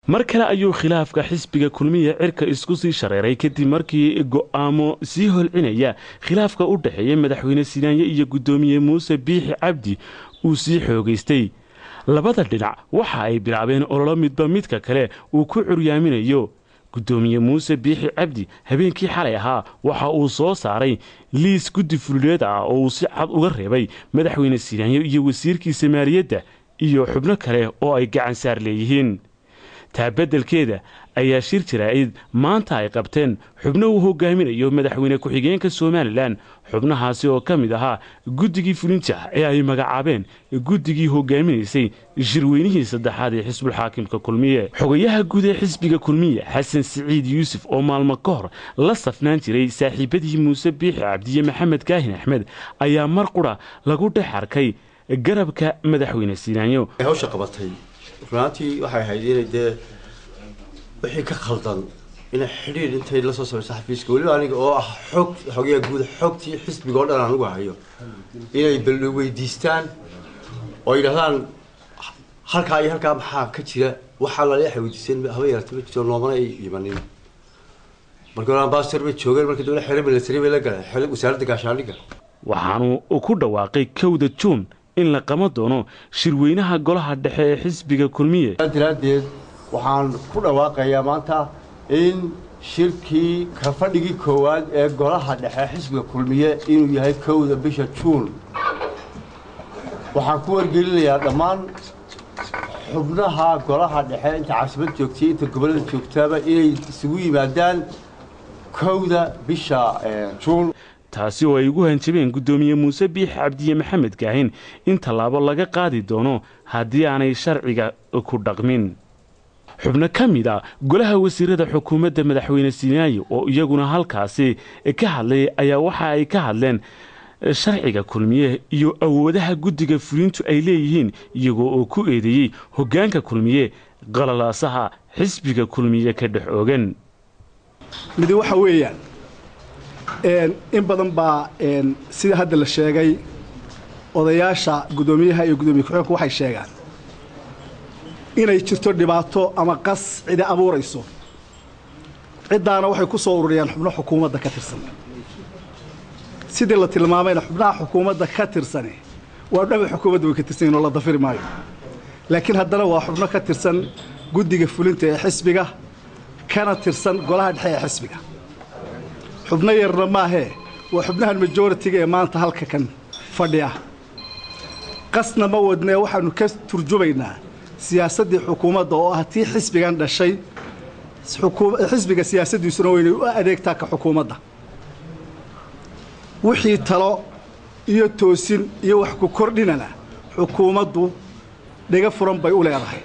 mar kale ayuu khilaafka xisbiga kulmiye cirka isku sii shareeray kadib markii go'aamo sii holcinaya khilaafka u dhaxeeya madaxweyne Siinaanye iyo gudoomiye Muuse Biixi Cabdi uu sii xoogaystay labada dhinac waxa ay bilaabeen ololo midba midka kale uu ku curyaaminayo gudoomiye Muuse Biixi Cabdi habeenkii xalay ahaa waxa uu soo saaray liis guddi fulineed ah oo uu si cad uga reebay madaxweyne Siinaanye iyo wasiirkiisa maaliyadda iyo xubno kale oo ay gacan saar leeyihiin taabadelkeeda ayaa shir jiraa'id maanta ay qabteen xubno uu hogaaminayo madaxweyne ku-xigeenka Soomaaliland xubnahaasi oo ka mid ahaa guddigii fulinta ee ay magacaabeen guddigii hogaaminaysay shirweynihii saddexaad ee xisbul xaakimka kulmiye xogayaha guud ee xisbiga kulmiye Xasan Siciid Yuusuf oo maalmo ka hor la safnaan jiray saaxiibadii Muuse Biixi Cabdi iyo Maxamed Kaahin Axmed ayaa mar qura lagu dhex arkay garabka madaxweyne Siinaanye hawsha qabatay runtii waxay ahayd inay dee wixii ka khaldan in xiriir intay la soo sameeyay xafiiska waliba aniga oo ah xogayaha guud xogtii xisbiga oo dhan anigu hayo inay bal weydiistaan oo yiraahdaan halka ay halka maxaa ka jira waxa la leeyahay weydiiseen haba yartay jirto noomana ay yimaaneen markaa ambassador bay joogeen markii dawladda xiriir military bay la galeen xilib wasaaradda gaashaandhigga waxaanu ku dhawaaqay 1 Juun in la qamo doono shirweynaha golaha dhexe ee xisbiga kulmiye diradeed waxaan ku dhawaaqayaa maanta in shirkii ka fadhigii koowaad ee golaha dhexe xisbiga kulmiye inuu yahay 1 bisha Juun waxaan ku wargelinayaa dhammaan xubnaha golaha dhexe inta caasimad joogtay inta gobolada joogtaba inay isugu yimaadaan 1 bisha Juun taasi oo ay ugu hanjabeen gudoomiye Muuse Biixi Cabdi iyo Maxamed Kaahin in talaabo laga qaadi doono haddii aanay sharciga ku dhaqmin xubno ka mid ah golaha wasiirada xukuumadda madaxweyne Siinaanye oo iyaguna halkaasi ka hadlay ayaa waxa ay ka hadleen sharciga kulmiye iyo awoodaha guddiga fulintu ay leeyihiin iyagoo oo ku eedeeyay hoggaanka kulmiye qalalaasaha xisbiga kulmiye ka dhex oogan mid waxa weeyaan in badan baa sida hadda la sheegay odayaasha gudoomiyaha iyo gudoomiye ku-xigeenku waxay sheegaan inay jirto dhibaato ama qas cid abuurayso cidaana waxay ku soo ururiyaan xubno xukuumadda ka tirsan sidii la tilmaamayna xubnaha xukuumadda ka tirsan waa dhab xukuumadda way ka tirsan oo la dafiri maayo laakiin haddana waa xubno ka tirsan guddiga fulinta ee xisbiga kana tirsan golaha dhexe ee xisbiga xubno yarna maahe waa xubnahan majority-ga ee maanta halka kan fadhiya qasna ma wadnee waxaanu ka turjumaynaa siyaasaddii xukuumadda oo ah tii xisbigan dhashay xisbiga siyaasaddiisuna weynay u adeegtaa ka xukuumadda wixii talo iyo toosin iyo wax ku kordhinana xukuumaddu dhiga furan bay u leedahay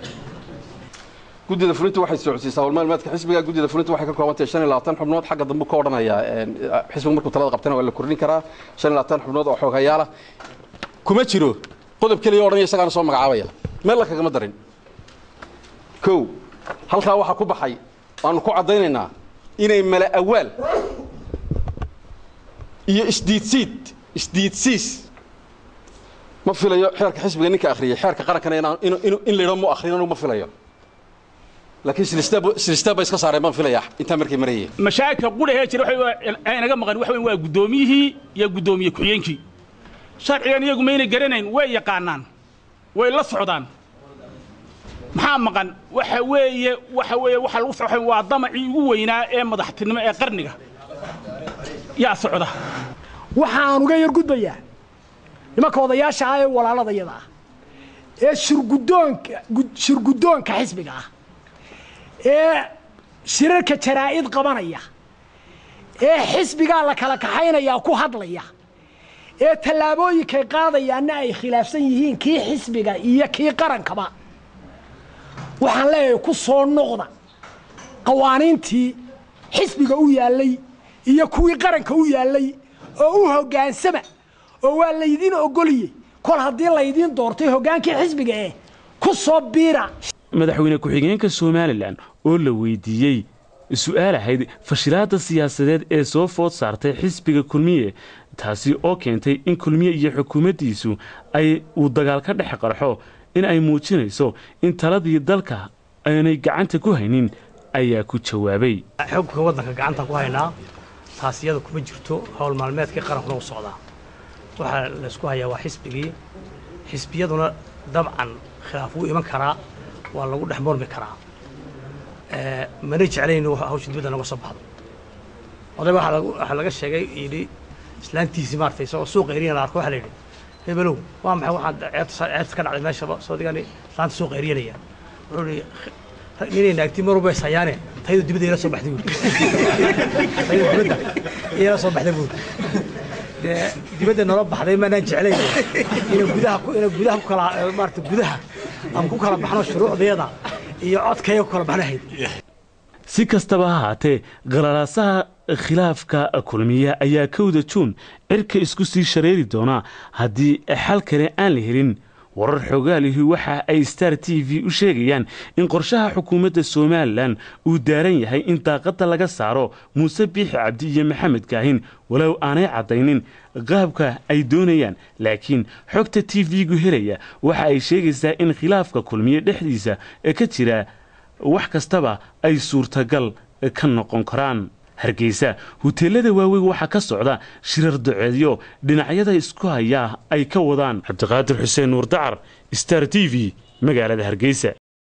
guddida fulinta waxay socodsiisaa walmaalmaadka xisbiga guddida fulinta waxay ka koobantahay 25 xubnood xagga dambe ka odhanaya xisbiga markuu talada qabtana waa la kordhin karaa 25 xubnood oo xogayaala kuma jiro qodob kaliya odhanaya isagana soo magacaabaya meel la kaga darin kow halka waxa ku baxay aan ku cadeynaynaa inay mala awaal iyo isdiidsiis ma filayo xeerka xisbiga ninka akhriyay xeerka qarankana in leedo mu akhriyano ma filayo لكن سلستاب iska saaray baan filaya inta markii marayay mashaakil qudhahay jira waxa inaga maqan waxa waa gudoomiyihii iyo gudoomiye ku-xigeenkii sharcigan iyagu ma inay garanayn way yaqaanaan way la socdaan maxaa maqan waxa lagu socday waa damacii ugu weynaa ee madaxtinimo ee qarniga yaa socda waxaan uga yar gudbayaa nimanka odayaasha ah ee walaaladayada ah ee shirgudoonka xisbiga ah ee shirarka jaraa'id qabanaya ee xisbiga la kala kaxaynaya ku hadlaya ee tallaabooyinka qaadayaana ay khilaafsan yihiin kii xisbiga iyo kii qarankaba waxaan leeyahay ku soo noqda qawaaniintii xisbiga u yaalay iyo kuwii qaranka u yaalay oo u hoggaansama oo waa laydin ogoliyay kol haddii laydin doortay hoggaankii xisbiga ku soo biira madaxweyne ku-xigeenka Soomaaliland oo la weydiiyay su'aal ahayd fashilaada siyaasadeed ee soo food saartay xisbiga kulmiye taasi oo keentay in kulmiye iyo xukuumaddiisu ay u dagaal ka dhex qarxo in ay muujinayso in taladii dalka aanay gacanta ku haynin ayaa ku jawaabay xogka waddanka gacanta ku haynaa taas iyada kuma jirto hawl maalmeedkii qarankuna u socdaa waxaa la isku hayaa waa xisbigii xisbiyaduna dabcan khilaaf wuu iman karaa waa lagu dhex mormi karaa mana jeclayno hawsha dibadda naga soo baxdo oday waxaa laga sheegay yidhi islaantiisii maartay isagoo suuqa eriyan la arko waxaa la yidhi hebelow waa maxay waxaan ceebta ka dhacday meeshaba soo digani islaanta suuqa eriyanaya wuxuu yidhi ninay naagti mar walba isayaane tayadu dibadda ila soo baxday buuri tayadu dibadda ila soo baxday buuri dee dibadda noola baxday maanaan jeclayn inaan gudaha ku kala maarata gudaha aan ku kala baxno shuruucdeeda iyo codkayga ku kala baxnahayd si kastaba ha haatee qalalaasaha khilaafka kulmiye ayaa 1 Juun cirka isku sii shareeri doona haddii xal kale aan la helin warar xogaalihi waxa ay Star TV u sheegayaan in qorshaha xukuumadda Soomaaliland uu daaran yahay in daaqada laga saaro Muuse Biixi Cabdi iyo Maxamed Kaahin walow aanay cadaynin qaabka ay doonayaan laakiin xogta TV-gu helaya waxa ay sheegaysaa in khilaafka kulmiye dhexdiisa ka jira wax kastaba ay suurtagal ka noqon karaan Hargeysa hoteelada waaweyn waxa ka socda shirar duceedyo dhinacyada isku haya ay ka wadaan Cabdiqaadir Xuseen Nuur Dacar Star TV magaalada Hargeysa